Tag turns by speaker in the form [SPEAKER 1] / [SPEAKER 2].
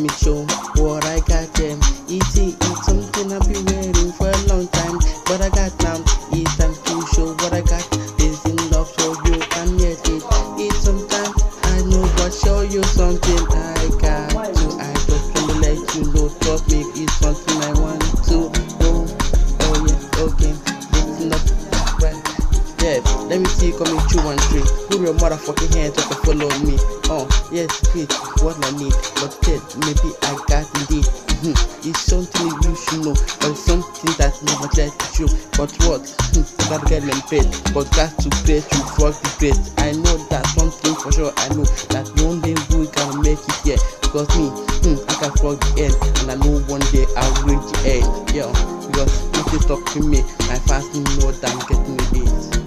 [SPEAKER 1] me show what I got them. It's something I've been waiting for a long time, but I got now. It's time to show what I got. This in love so you can get it. It's sometimes I know, but show you something I got to. I just wanna let you know, trust me, it's something I want to know. Oh yeah, okay, listen up, well, yeah, let me see you coming 2 1 3. Put your motherfucking hands up and follow me. Oh yes, great, what I need, but then maybe I got indeed. It's something you should know, but it's something that never let you. But what? Gotta get them paid, but got to create you fuck the great. I know that something for sure. I know that one day we gonna make it here. Because me, I can fuck the end, and I know one day I'll reach the end. Yeah, because if you talk to me, my fans know that I'm getting the beat.